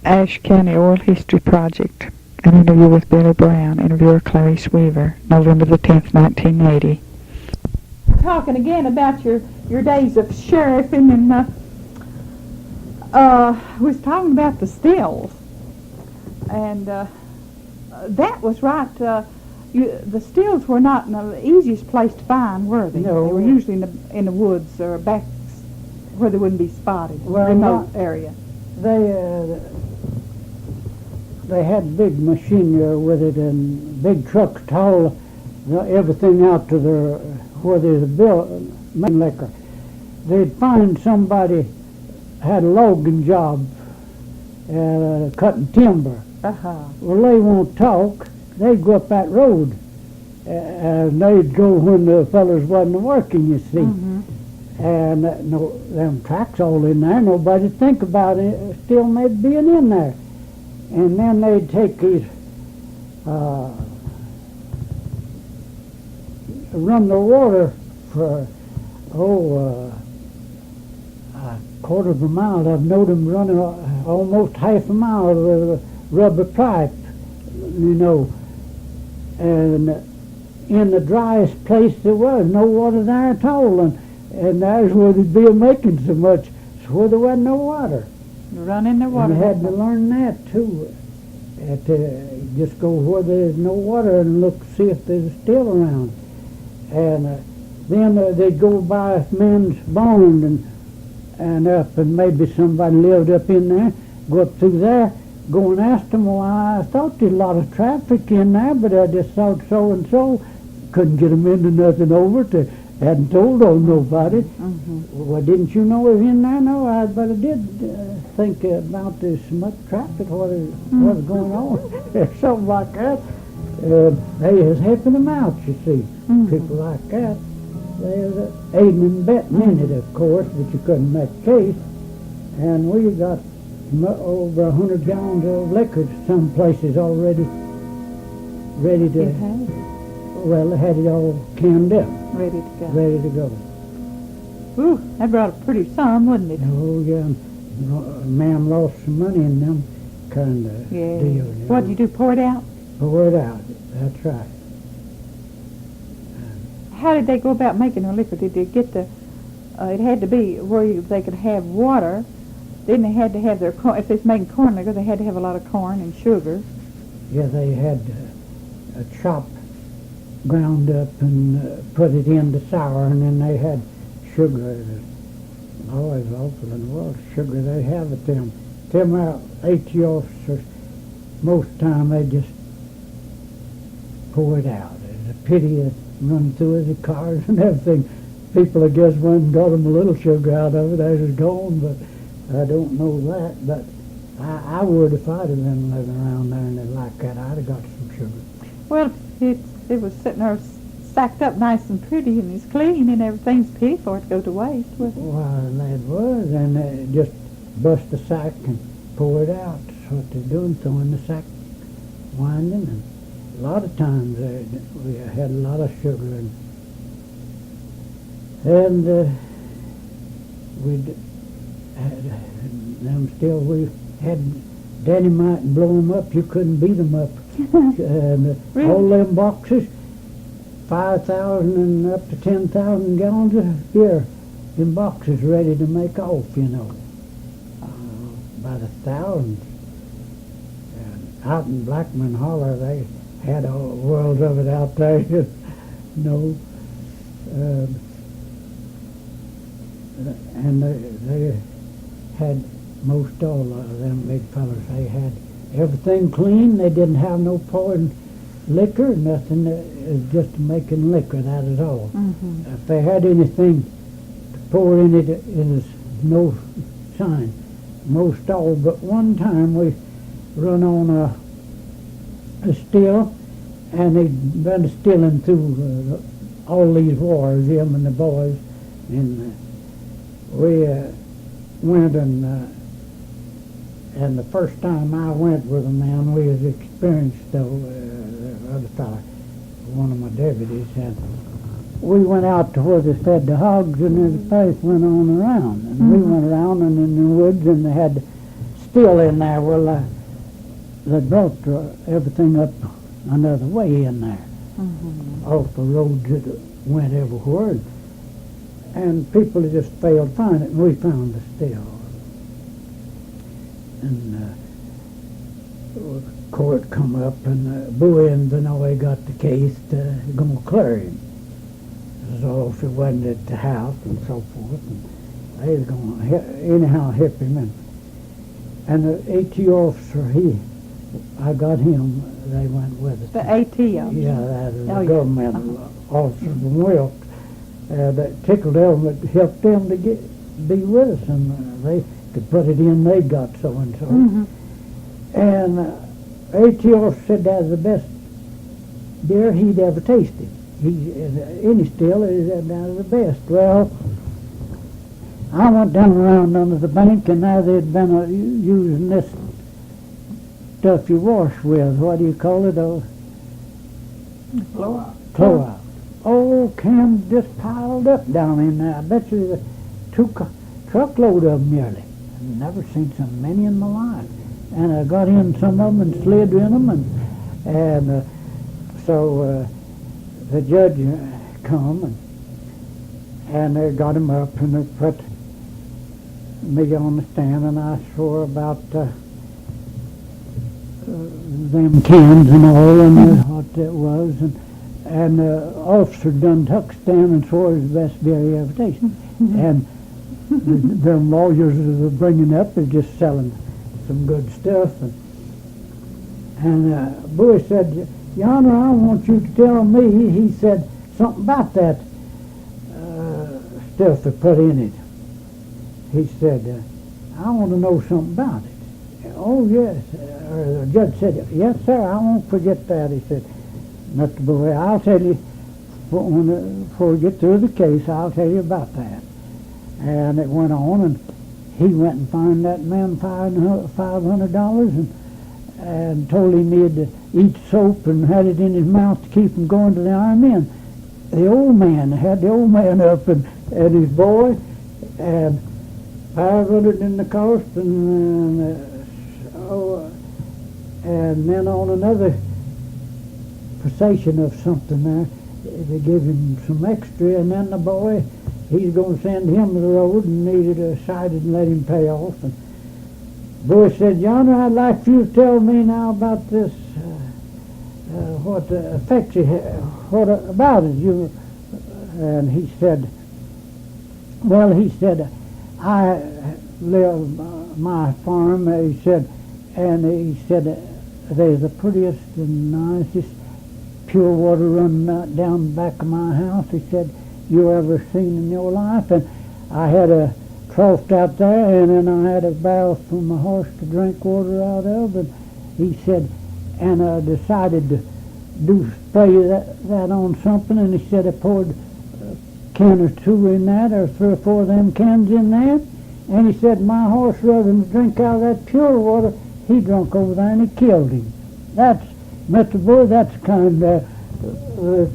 Ashe County Oral History Project. An interview with Billy Brown. Interviewer Clarice Weaver. November the 10th, 1980. Talking again about your days of sheriffing, and we was talking about the stills, and that was right. The stills were not in the easiest place to find, were they? No. They were usually in the woods or back where they wouldn't be spotted, remote area. They had big machinery with it and big trucks to haul everything out to where there's a main liquor. They'd find somebody had a logging job, cutting timber. Well, they won't talk. They'd go up that road, and they'd go when the fellas wasn't working, you see. Mm-hmm. And them tracks all in there, nobody'd think about it, still they'd being in there. And then they'd take these, run the water for, a quarter of a mile. I've known them running almost half a mile with a rubber pipe, and in the driest place there was no water there at all, and that's where they'd be making so much, so where there wasn't no water. Run in the water. And I had to learn that too. Had to just go where there's no water and look, see if there's still around. And then they'd go by men's barns and up, and maybe somebody lived up in there. Go up through there, go and ask them, well, I thought there's a lot of traffic in there, but I just thought so and so. Couldn't get them into nothing over it. Hadn't told on nobody. Mm-hmm. Well, didn't you know it was in there? No, but I did think about this much traffic, what was going on, something like that. They was helping them out, you see. Mm-hmm. People like that. They was aiding and abetting in it, of course, but you couldn't make a case. And we got over 100 gallons of liquor some places already ready to... Well, they had it all canned up. Ready to go. Ready to go. Ooh, that brought a pretty sum, wouldn't it? Oh, yeah. Man lost some money in them kind of deal. What did you do, pour it out? Pour it out. That's right. How did they go about making the liquor? Did they get it had to be where they could have water. Then they had to have their corn. If they're making corn liquor, they had to have a lot of corn and sugar. Yeah, they had a chop ground up and put it in the sour, and then they had sugar. Always awful in the world sugar they have at them. Them out HE officers, most time they just pour it out. It's a pity to run through the cars and everything. People, I guess, went and got them a little sugar out of it. They was gone, but I don't know that. But I would if I'd have been living around there and they like that. I'd have got some sugar. Well, it was sitting there stacked up nice and pretty, and it's clean, and everything's pity for it to go to waste. Well, that was, and they just bust the sack and pour it out. That's what they're doing, throwing the sack, winding, and a lot of times we had a lot of sugar, and we'd had them still. We had dynamite and blow them up. You couldn't beat them up. And really? All them boxes, 5,000 and up to 10,000 gallons of beer in boxes ready to make off, by the thousands. And out in Blackman Holler, they had all worlds of it out there, and they had most all of them big fellas. They had everything clean. They didn't have no pouring liquor, nothing. It was just making liquor, that is all. Mm-hmm. If they had anything to pour in it, it was no sign. Most all, but one time we run on a still, and they'd been stilling through all these wars, him and the boys, and we went and the first time I went with a man, we was experienced, though, the other fellow, one of my deputies, and we went out to where they fed the hogs, and the place went on around, and we went around and in the woods, and they had still in there. Well, they brought everything up another way in there, off the roads that went everywhere, and people just failed to find it, and we found it still. And court come up, and Bowie and Vinoy got the case to going to clear him. So if it wasn't at the house and so forth, and they was going to anyhow help him. And the AT officer, I got him. They went with us. The AT officer? Yeah, that is Oh, a yeah. government officer from Wilkes. That tickled them, it helped them to be with us, and they could put it in. They got so and so. And AT officer said that was the best beer he'd ever tasted. Any still is that was the best. Well, I went down around under the bank, and now they'd been using this stuff you wash with. What do you call it? Chloride. Oh, cans just piled up down in there. I bet you the truckload of them nearly. I've never seen so many in my life. And I got in some of them and slid in them, and so the judge come and they got him up and they put me on the stand, and I swore about them cans and all, and what that was, and the officer done took a stand and swore it was the best beer he ever tasted. And them lawyers that are bringing up is just selling some good stuff, and Bowie said, Your Honor, I want you to tell me, he said, something about that stuff they put in it. He said, I want to know something about it. Oh, yes. The judge said, yes, sir, I won't forget that. He said, Mr. Bowie, I'll tell you, before we get through the case, I'll tell you about that. And it went on, and he went and found that man $500 and told him he had to eat soap and had it in his mouth to keep him going to the army. And the old man had the old man up and his boy, and 500 in the cost, and then on another procession of something there, they give him some extra, and then the boy, he's going to send him to the road and needed a sighted and let him pay off. And Boy said, Your Honor, I'd like for you to tell me now about this, what affects you, what about it? And he said, well, he said, I live my farm, he said, and he said, there's the prettiest and nicest pure water running down the back of my house, he said, you ever seen in your life. And I had a trough out there, and then I had a barrel for my horse to drink water out of, and he said, and I decided to spray that on something, and he said I poured a can or two in that, or 3 or 4 of them cans in there, and he said my horse, rather than drink out of that pure water, he drunk over there and he killed him. That's, Mr. Boy, that's the kind of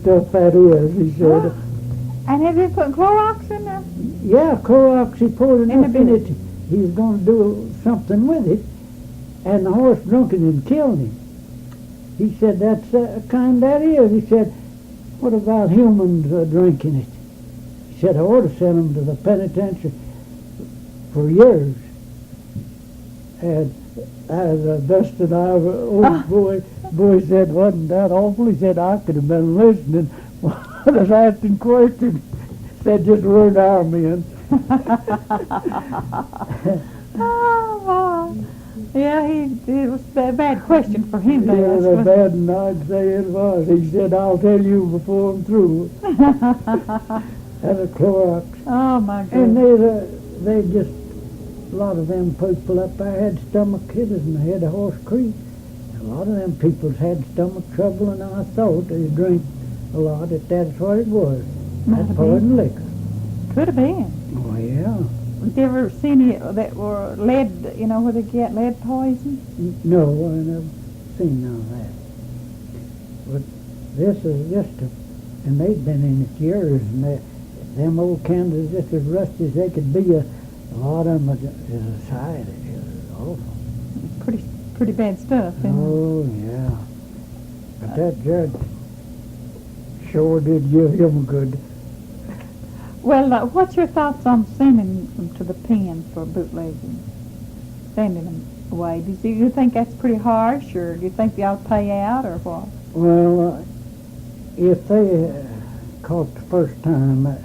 stuff that is, he said. And have you put Clorox in there? Yeah, Clorox, he poured In the enough in it. He was going to do something with it, and the horse drunk it and killed him. He said, that's the kind that is. He said, what about humans drinking it? He said, I ought to send them to the penitentiary for years. And as a dusted eye, old boy said, wasn't that awful? He said, I could have been listening while I was asking questions. Said, just run our men. Oh, yeah, it was a bad question for him to Yeah, ask. the wasn't bad and I'd say it was. He said, I'll tell you before I'm through. it? Had a Clorox. Oh, my And goodness. they just, a lot of them people up there had stomach hitters and they had a Horse Creek. A lot of them people's had stomach trouble, and I thought they drank a lot, that that's what it was. Might That's have poison liquor. Could have been. Oh, yeah. Have you ever seen any that were lead, you know, where they get lead poison? No, I never seen none of that. But this is just and they've been in it years, and them old cans are just as rusty as they could be. A lot of them is a sight. It is awful. Pretty bad stuff. Isn't it? Oh, yeah. But that judge sure did give him good. Well, what's your thoughts on sending them to the pen for bootlegging? Sending them away. Do you think that's pretty harsh, or do you think they ought to pay out, or what? Well, if they caught the first time, I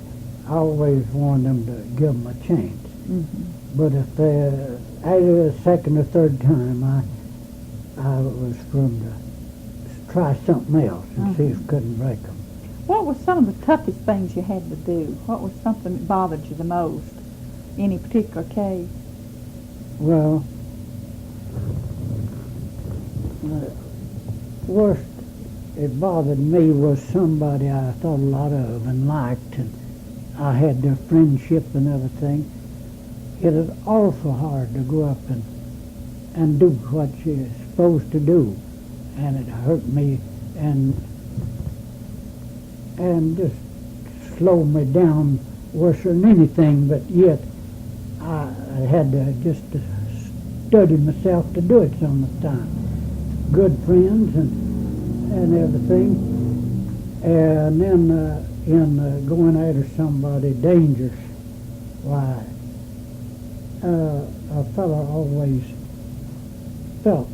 always wanted them to give them a chance. Mm-hmm. But if they, either the second or third time, I was going to try something else and see if I couldn't break them. What was some of the toughest things you had to do? What was something that bothered you the most? Any particular case? Well, the worst it bothered me was somebody I thought a lot of and liked, and I had their friendship and everything. It is awful hard to go up and do what you're supposed to do, and it hurt me and just slowed me down worse than anything, but yet I had to just study myself to do it some of the time. Good friends and everything, and then in going after somebody dangerous, why, a fellow always felt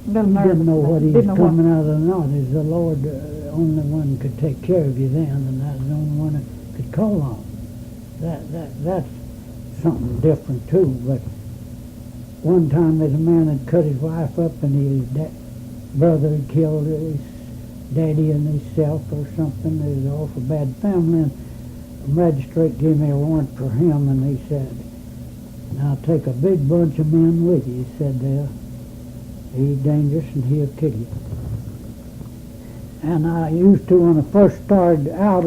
didn't know what he was coming out of the knot. Is the Lord the only one could take care of you then, and that's the only one that could call on. That's something different too. But one time there's a man that cut his wife up, and his brother had killed his daddy and himself or something. It was an awful bad family, and the magistrate gave me a warrant for him, and he said, "Now take a big bunch of men with you." He said, "He's dangerous and he'll kill you." And I used to, when I first started out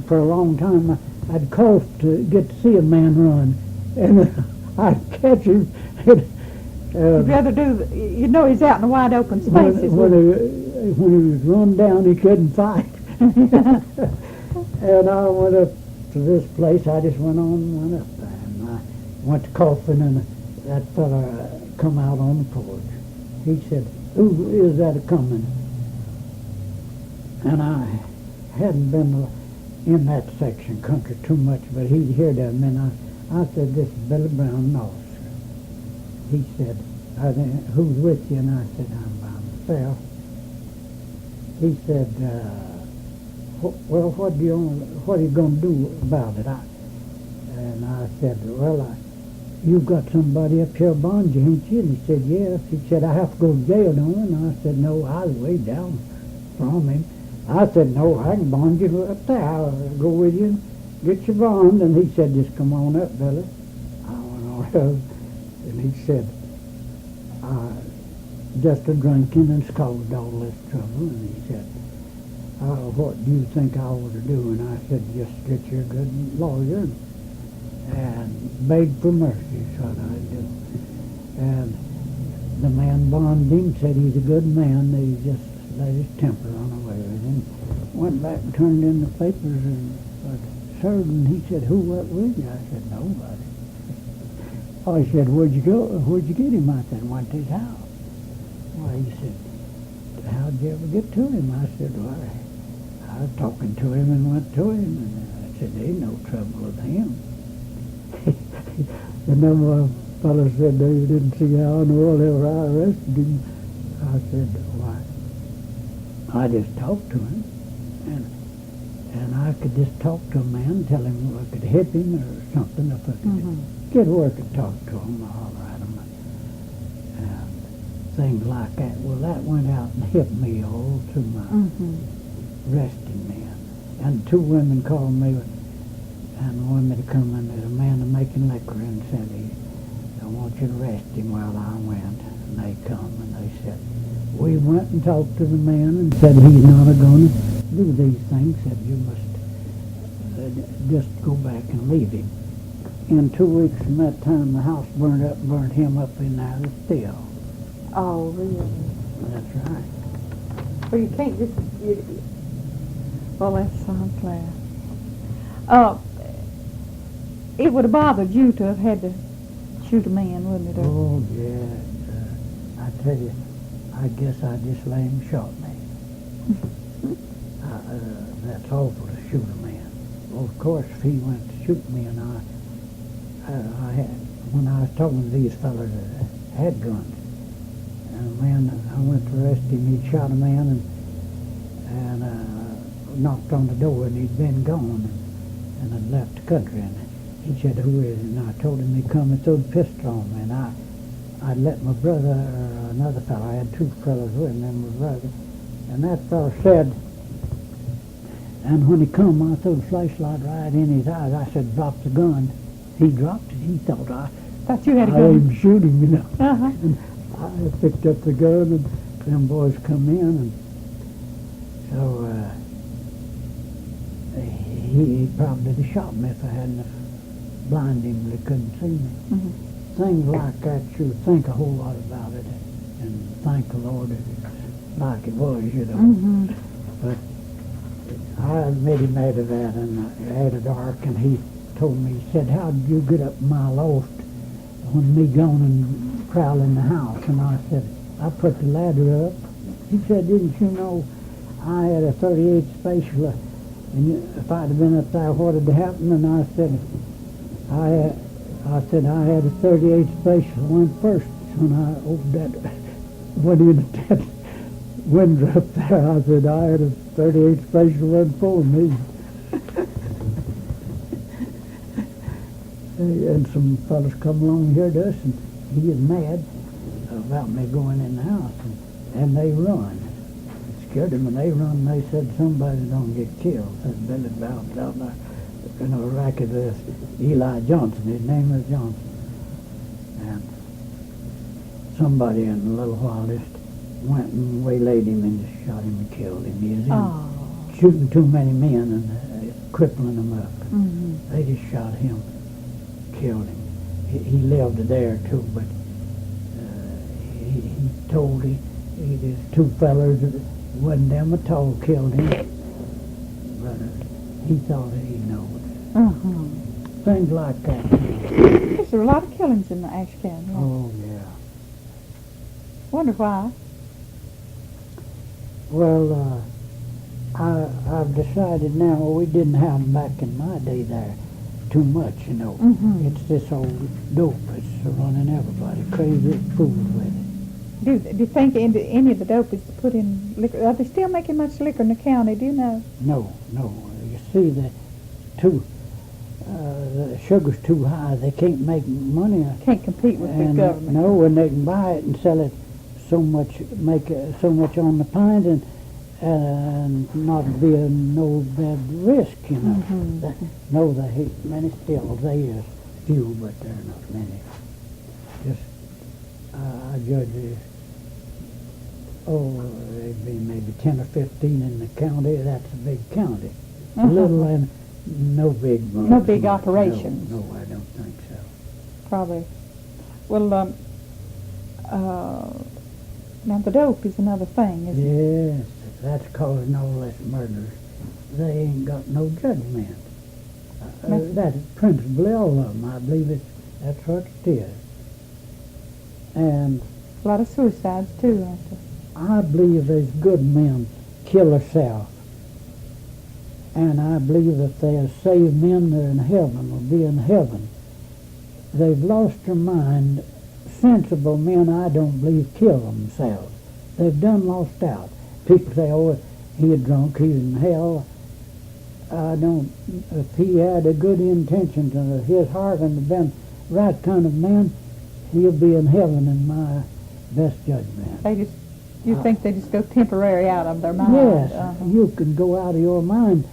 for a long time, I'd cough to get to see a man run, and I'd catch him. You'd rather do, you know he's out in the wide open spaces. When he was run down, he couldn't fight. And I went up to this place. I just went on and went up there, and I went to coughing, and that fella come out on the porch. He said, "Who is that a-coming?" And I hadn't been in that section country too much, but he'd heard of me, and I said, "This is Billy Brown, officer." He said, "Who's with you?" And I said, "I'm by myself." He said, "Well, what are you going to do about it?" And I said, "Well, you've got somebody up here bond you, ain't you?" And he said, "Yes." He said, "I have to go to jail, don't I?" And I said, "No, I was way down from him." I said, "No, I can bond you up there. I'll go with you and get your bond." And he said, "Just come on up, Billy." I went on up, and he said, "Just a drinking and caused all this trouble." And he said, "What do you think I ought to do?" And I said, "Just get you a good lawyer and beg for mercy," is what I do. And the man bonded him, said he's a good man, he just let his temper run away with him. Went back and turned in the papers and served, and he said, "Who went with you?" I said, "Nobody." Oh, he said, "Where'd you go? Where'd you get him?" I said, "Went to his house." Well, he said, "How'd you ever get to him?" I said, "Well, I was talking to him and went to him." And I said, "There ain't no trouble with him." And then my fellow said they didn't see how in the world ever I arrested him. I said, "Why, I just talked to him, and I could just talk to a man, tell him I could hit him or something if I could get where I could talk to him, holler at him, and things like that." Well, that went out and hit me all through my arresting men. And two women called me and wanted me to come in. There's a man making liquor and said, "I want you to arrest him." Well, I went, and they come and they said, we went and talked to the man and said he's not going to do these things. Said you must just go back and leave him. In 2 weeks from that time, the house burned up and burned him up in there still. Oh, really? That's right. Well, you can't just... Well, that's glad. It would have bothered you to have had to shoot a man, wouldn't it? Oh, yeah. tell you, I guess I just let him shot me. That's awful to shoot a man. Well, of course, if he went to shoot me and I had, when I was talking to these fellas that had guns, and a man, I went to arrest him, he'd shot a man and knocked on the door and he'd been gone and had left the country. And he said, "Who is it?" And I told him he'd come and throw the pistol on me. And I'd let my brother, or another fellow, I had two fellows with me and my brother, and that fellow said, and when he come, I threw the flashlight right in his eyes. I said, "Drop the gun." He dropped it. He thought Thought you had a I gun. aimed to shoot him, you know. Uh-huh. And I picked up the gun, and them boys come in, and so he probably would have shot me if I hadn't have blinded him, they couldn't see me. Mhm. Things like that, you think a whole lot about it, and thank the Lord that it's like it was, you know. Mhm. But I made him out of that, and I had it dark, and he told me, he said, "How did you get up in my loft when me going and prowling the house?" And I said, "I put the ladder up." He said, "Didn't you know I had a 38 Special, and if I'd have been up there, what would have happened?" And I said, I had a 38 Special went first when I opened that, went in at that window up there. I said, "I had a 38 Special went for me." And some fellas come along here to us, and he is mad about me going in the house, and they run. It scared them, and they run, and they said somebody's going to get killed. Said Billy Bowles out there, racket this Eli Johnson, his name is Johnson. And somebody in a little while just went and waylaid him and just shot him and killed him. He was in Oh. shooting too many men and crippling them up. Mhm. They just shot him, killed him. He lived there too, but he told there's two fellers that wasn't them at all killed him. But he thought he knowed. Uh-huh. Things like that. There's a lot of killings in the Ashe County. Yeah. Oh, yeah. Wonder why. Well, I've decided now, we didn't have them back in my day there too much, you know. Mhm. It's this old dope that's running everybody crazy, fools with it. Do you think any of the dope is put in liquor? Are they still making much liquor in the county? Do you know? No. You see, the sugar's too high. They can't make money. Can't compete with the And government. no, and they can buy it and sell it so much, make so much on the pint, and not be no bad risk, you know. Mhm. No, they hate many still. They is few, but there are not many. Just, I judge there'd be maybe 10 or 15 in the county. That's a big county. Uh-huh. Little and no big No big much. operations. No, I don't think so. Probably. Well, now the dope is another thing, isn't it? Yes, that's causing all this murders. They ain't got no judgment. That's principally all of them. I believe that's what it is. And A lot of suicides too, aren't there? I believe there's good men kill themselves. And I believe if they are saved men, they're in heaven, will be in heaven. They've lost their mind. Sensible men, I don't believe, kill themselves. They've done lost out. People say, "Oh, he a drunk, he's in hell." I don't. If he had a good intentions and his heart and been right kind of man, he'll be in heaven in my best judgment. You think they just go temporary out of their mind? Yes, Uh-huh. you can go out of your mind.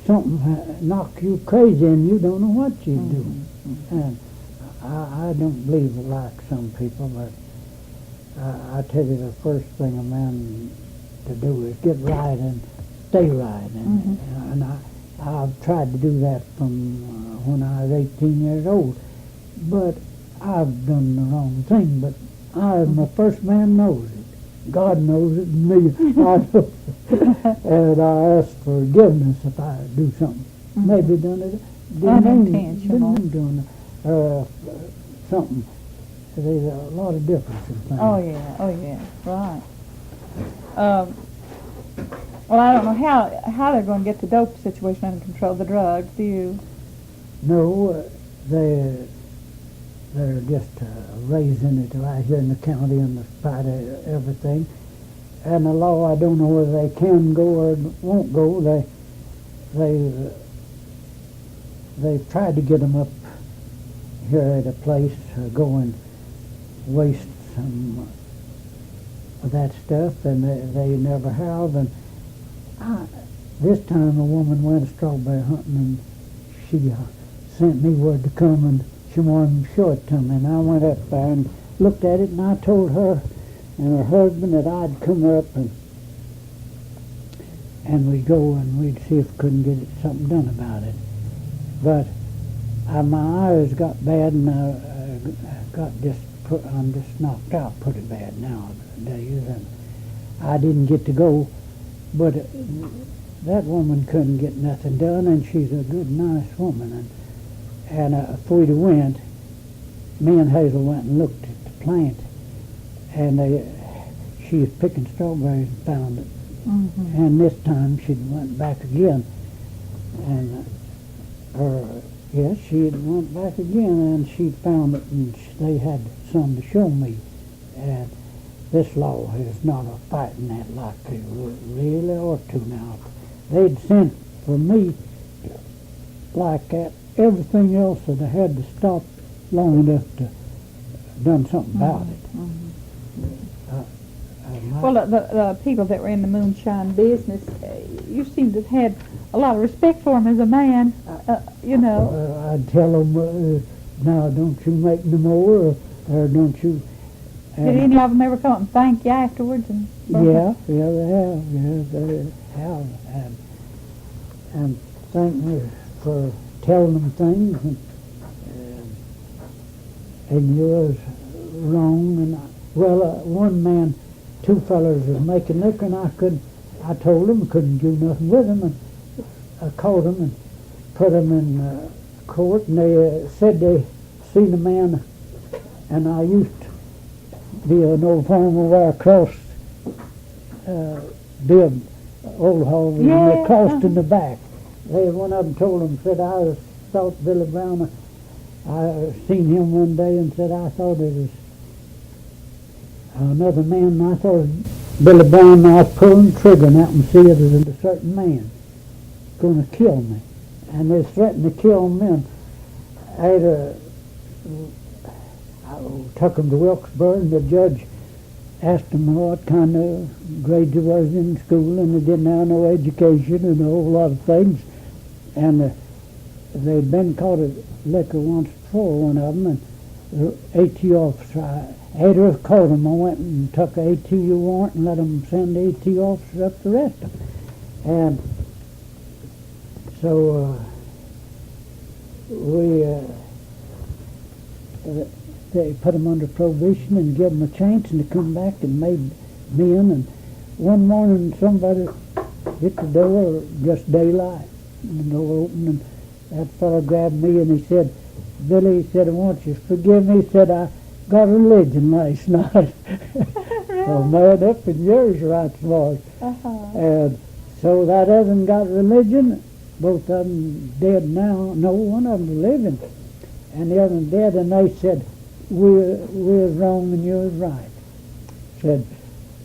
Something knock you crazy and you don't know what you do. And I don't believe it like some people, but I tell you, the first thing a man to do is get right and stay right. And I've tried to do that from when I was 18 years old. But I've done the wrong thing. But the first man knows it. God knows it, and me, I know. And I ask forgiveness if I do something. Maybe done it. Unintentional. Didn't doing something. there's a lot of difference in things. Oh yeah, right. Well, I don't know how they're going to get the dope situation under control, the drugs. Do you? No, they're just raising it right here in the county in spite of everything. And the law, I don't know whether they can go or won't go. They've tried to get them up here at a place, go and waste some of that stuff, and they never have. And this time a woman went strawberry hunting, and she sent me word to come, and she wanted to show it to me. And I went up there and looked at it, and I told her and her husband that I'd come up and we'd go and we'd see if we couldn't get something done about it. But my eyes got bad, and I'm just knocked out pretty bad nowadays, and I didn't get to go. But that woman couldn't get nothing done, and she's a good, nice woman. And if we'd have went, me and Hazel went and looked at the plant, and she was picking strawberries and found it. Mm-hmm. And this time she went back again, and yes, she had went back again, and she found it, and they had some to show me. And this law is not a fighting that like they really ought to now. They'd sent for me like that. Everything else that I had to stop long enough to done something about it. Mm-hmm. My- Well, the people that were in the moonshine business, you seem to have had a lot of respect for him as a man, you know. I'd tell them, now don't you make no more, or don't you... Did any of them ever come up and thank you afterwards? Yeah, they have. And thank me for telling them things, and you was wrong. And one man, two fellas was making liquor, and I told them I couldn't do nothing with them, and I caught them and put them in court, and they said they seen a man, and I used to be an old farmer where across the old hall, and they crossed in the back. One of them told them, said, I thought Billy Brown, I seen him one day and said, I thought it was another man, and I thought Billy Brown, and I was pulling the trigger and out and see it was a certain man going to kill me. And they threatened to kill me, and I took him to Wilkesboro, and the judge asked him what kind of grades he was in school, and he didn't have no education and a whole lot of things. And they'd been caught at liquor once before, one of them, and the AT officer, after I caught him, I went and took an ATU warrant and let them send the AT officer up to arrest him. And so they put them under probation and gave them a chance, and they come back and made men. And one morning somebody hit the door, just daylight, and the door opened, and that fellow grabbed me and he said, Billy, he said, I want you to forgive me. He said, I got religion last night. Well, man, up in yours right smart. And so that other one got religion. Both of them dead now. No, one of them living. And the other one dead, and they said, we're wrong and you're right. Said,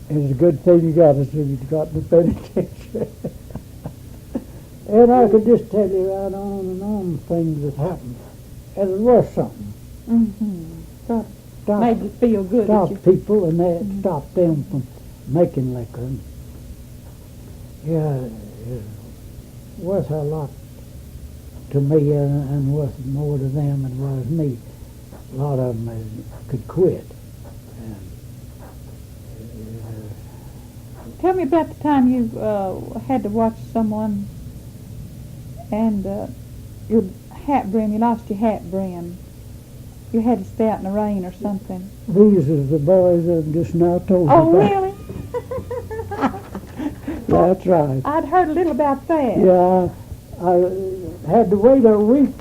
it's a good thing you got us if you got the penitentiary. And I could just tell you right on and on things that happened. And it was something. Mm-hmm. Stop, made you feel good. Stop people, and that stopped them from making liquor. Yeah, it's worth a lot to me, and worth more to them than was me. A lot of them could quit. Tell me about the time you had to watch someone and your hat brim, you lost your hat brim. You had to stay out in the rain or something. These are the boys that just now told you Oh, about. really? That's right. I'd heard a little about that. Yeah, I had to wait a week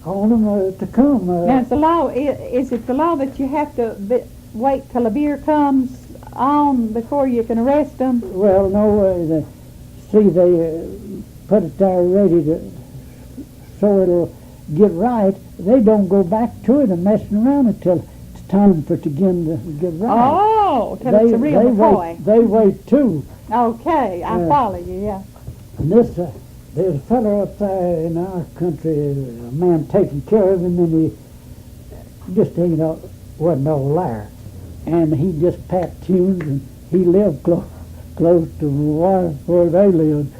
on them to come. Now, is the law, is it the law that you have to wait till a beer comes on before you can arrest them? Well, no, they put it there ready so it'll get right. They don't go back to it and messing around until it's time for it to begin to get right. Oh, till it's a real McCoy. They wait too. Okay, I follow you, yeah. And there's a fellow up there in our country, a man taking care of him, and he just wasn't all there. And he just pat tunes, and he lived close to where they lived.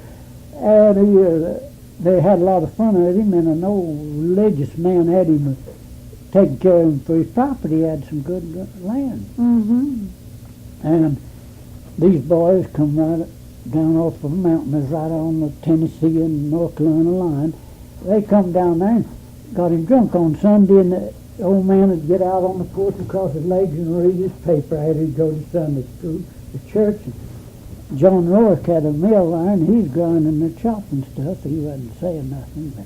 And they had a lot of fun with him, and an old religious man had him taking care of him for his property. He had some good land. Mm-hmm. And these boys come right down off of the mountain. It's right on the Tennessee and North Carolina line. They come down there and got him drunk on Sunday, and the old man would get out on the porch and cross his legs and read his paper after he'd go to Sunday school, the church. And John Rourke had a mill there, and he's grinding the chopping stuff. He wasn't saying nothing, but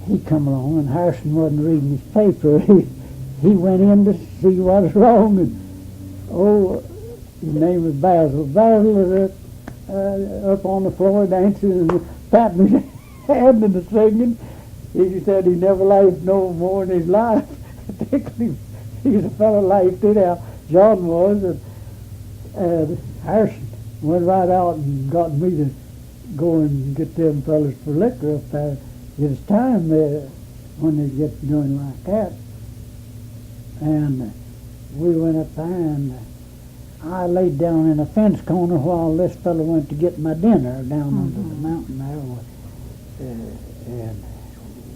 he come along, and Harrison wasn't reading his paper. He went in to see what was wrong, and his name was Basil. Basil was up on the floor dancing and patting his hand and singing. He said he never laughed no more in his life. He's a fellow laughed it out. John was, and Harrison went right out and got me to go and get them fellas for liquor up there. It's time when they get doing like that. And we went up there, and I laid down in a fence corner while this fellow went to get my dinner down under the mountain there. And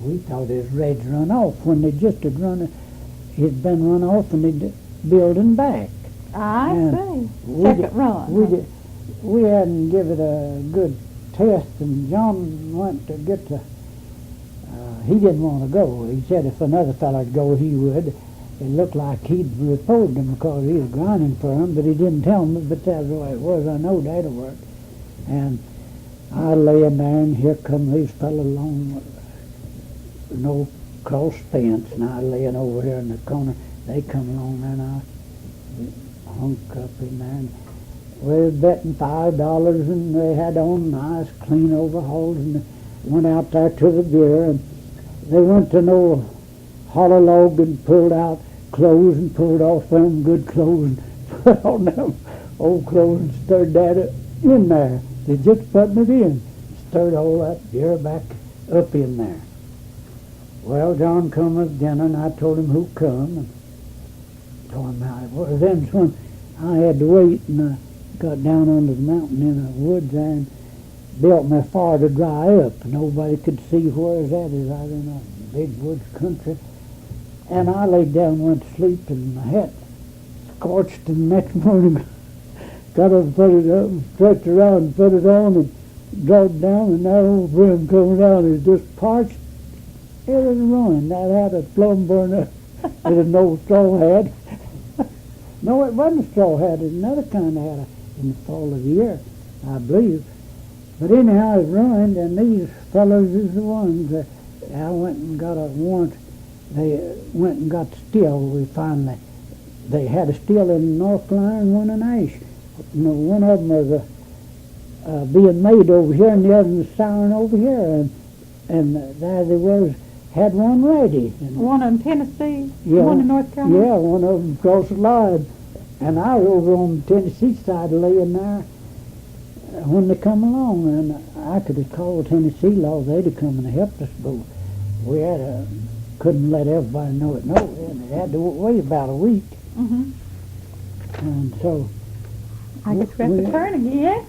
we thought it was ready to run off when they just had it'd been run off and they'd building back. I And see. Second run. We hadn't give it a good test, and John went to get he didn't want to go. He said if another fella'd go, he would. It looked like he'd reported him because he was grinding for him, but he didn't tell me, but that's the way it was. I know that'll work. And I lay in there, and here come these fellas along, no cross fence, and I laying over here in the corner. They come along, and I hunk up in there, and we were betting $5, and they had on nice clean overalls, and went out there to the beer, and they went to no hollow log and pulled out clothes and pulled off them good clothes and put on them old clothes and stirred that in there. They just putting it in, stirred all that beer back up in there. Well, John come with dinner, and I told him who come, and told him how it was. Then when I had to wait, and I got down under the mountain in the woods there and built my fire to dry up. Nobody could see where I was at. It was out in a big woods country. And I laid down and went to sleep, and my hat scorched, and the next morning got up and put it up, and stretched around and put it on, and dropped down, and that old brim coming down is just parched. It was ruined. That had a plum burner. It was an old straw hat. No, it wasn't a straw hat. It was another kind of hat in the fall of the year, I believe. But anyhow, it was ruined, and these fellows is the ones. I went and got a warrant. They went and got steel. We finally, they had a steel in North Carolina and one in Ash. You know, one of them was being made over here, and the other was souring over here. And there they was, had one ready. And One in Tennessee, yeah, one in North Carolina? Yeah, one of them across the line. And I was over on the Tennessee side laying there when they come along, and I could have called Tennessee law. They'd have come and helped us, but we had couldn't let everybody know it. No, and it had to wait about a week. Mm-hmm. And so I guess we have to turn again.